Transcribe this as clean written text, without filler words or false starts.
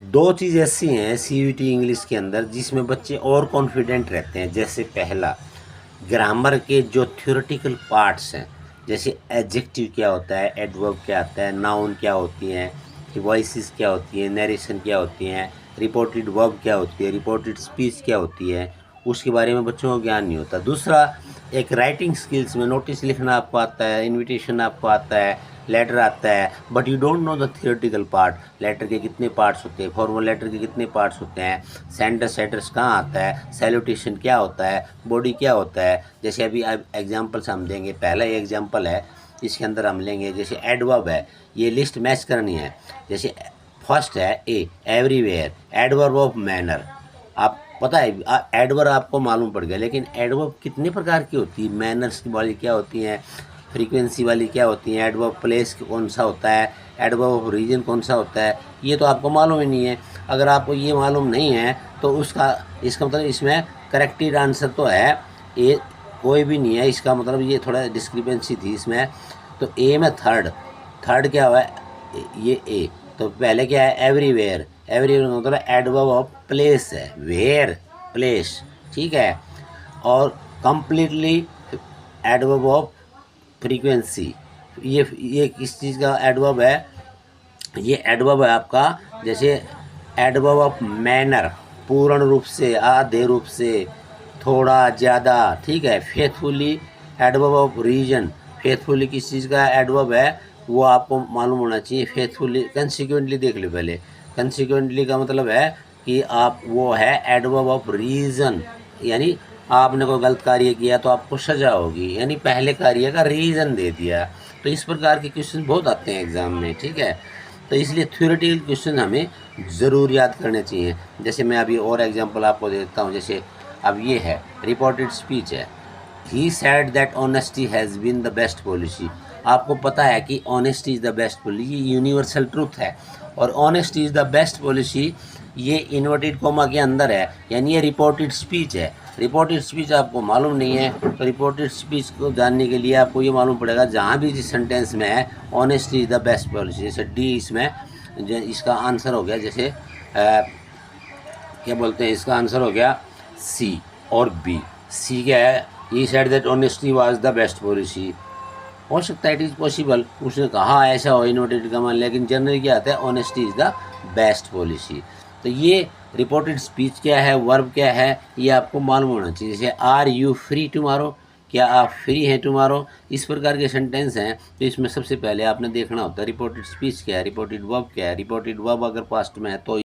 दो चीज़ ऐसी हैं सीयूईटी इंग्लिश के अंदर जिसमें बच्चे और कॉन्फिडेंट रहते हैं। जैसे पहला, ग्रामर के जो थ्योरेटिकल पार्ट्स हैं, जैसे एडजेक्टिव क्या होता है, एडवर्ब क्या आता है, नाउन क्या होती हैं, वॉइसेस क्या होती हैं, नरेशन क्या होती हैं, रिपोर्टेड वर्ब क्या होती है, रिपोर्टेड स्पीच क्या होती है, उसके बारे में बच्चों को ज्ञान नहीं होता। दूसरा, एक राइटिंग स्किल्स में नोटिस लिखना आपको आता है, इनविटेशन आपको आता है, लेटर आता है, but you don't know the theoretical part. Letter के कितने पार्ट्स होते हैं, फॉर्मल लेटर के कितने पार्ट्स होते हैं, सेंडर्स एड्रेस कहाँ आता है, सैल्यूटेशन क्या होता है, बॉडी क्या होता है। जैसे अभी एग्जाम्पल्स हम देंगे, पहला ये एग्जाम्पल है, इसके अंदर हम लेंगे जैसे एडवर्ब है, ये लिस्ट मैच करनी है। जैसे फर्स्ट है ए, एवरीवेयर, एडवर्ब ऑफ मैनर। आप पता है एडवर्ब आपको मालूम पड़ गया, लेकिन एडवर्ब कितने प्रकार की होती है, मैनर्स की वाली क्या होती हैं, फ्रीक्वेंसी वाली क्या होती है, एडवर्ब प्लेस कौन सा होता है, एडवर्ब ऑफ रीजन कौन सा होता है, ये तो आपको मालूम ही नहीं है। अगर आपको ये मालूम नहीं है तो इसका मतलब इसमें करेक्टेड आंसर तो है ए, कोई भी नहीं है। इसका मतलब ये थोड़ा डिस्क्रिपेंसी थी इसमें। तो ए में थर्ड, थर्ड क्या हुआ है, ये ए। तो पहले क्या है, एवरीवेयर, एवरीवेयर मतलब एडवर्ब ऑफ प्लेस है, वेयर प्लेस, ठीक है। और कंप्लीटली एडवर्ब ऑफ फ्रीक्वेंसी, ये किस चीज़ का एडवर्ब है, ये एडवर्ब है आपका। जैसे एडवर्ब ऑफ मैनर, पूर्ण रूप से, आधे रूप से, थोड़ा ज़्यादा, ठीक है। Faithfully adverb of reason, faithfully किस चीज़ का एडवर्ब है वो आपको मालूम होना चाहिए। फेथफुली, कंसिक्वेंटली देख लो पहले। कंसिक्वेंटली का मतलब है कि आप वो है एडवर्ब ऑफ रीज़न, यानी आपने कोई गलत कार्य किया तो आपको सज़ा होगी, यानी पहले कार्य का रीज़न दे दिया। तो इस प्रकार के क्वेश्चन बहुत आते हैं एग्ज़ाम में, ठीक है। तो इसलिए थ्योरेटिकल क्वेश्चन हमें ज़रूर याद करने चाहिए। जैसे मैं अभी और एग्जांपल आपको देता हूँ। जैसे अब ये है, रिपोर्टेड स्पीच है, he said that honesty has been the best policy. आपको पता है कि honesty is the best policy, ये यूनिवर्सल ट्रूथ है। और honesty is the best policy ये इन्वर्टेड कोमा के अंदर है, यानी ये रिपोर्टेड स्पीच है। रिपोर्टेड स्पीच आपको मालूम नहीं है तो रिपोर्टेड स्पीच को जानने के लिए आपको ये मालूम पड़ेगा जहाँ भी जिस सेंटेंस में है honesty is the best policy. जैसे डी इसमें इसका आंसर हो गया, जैसे क्या बोलते हैं, इसका आंसर हो गया सी। और बी, सी क्या है, he said that honesty was the best policy. हो सकता है इट इज़ पॉसिबल, उसने कहा ऐसा हो इन्वर्टेड कमा, लेकिन जनरली क्या आता है, honesty is the best policy. तो ये रिपोर्टेड स्पीच क्या है, वर्ब क्या है, ये आपको मालूम होना चाहिए। जैसे आर यू फ्री टुमारो, क्या आप फ्री हैं टुमारो, इस प्रकार के सेंटेंस हैं। तो इसमें सबसे पहले आपने देखना होता है रिपोर्टेड स्पीच क्या है, रिपोर्टेड वर्ब क्या है। रिपोर्टेड वर्ब अगर पास्ट में है तो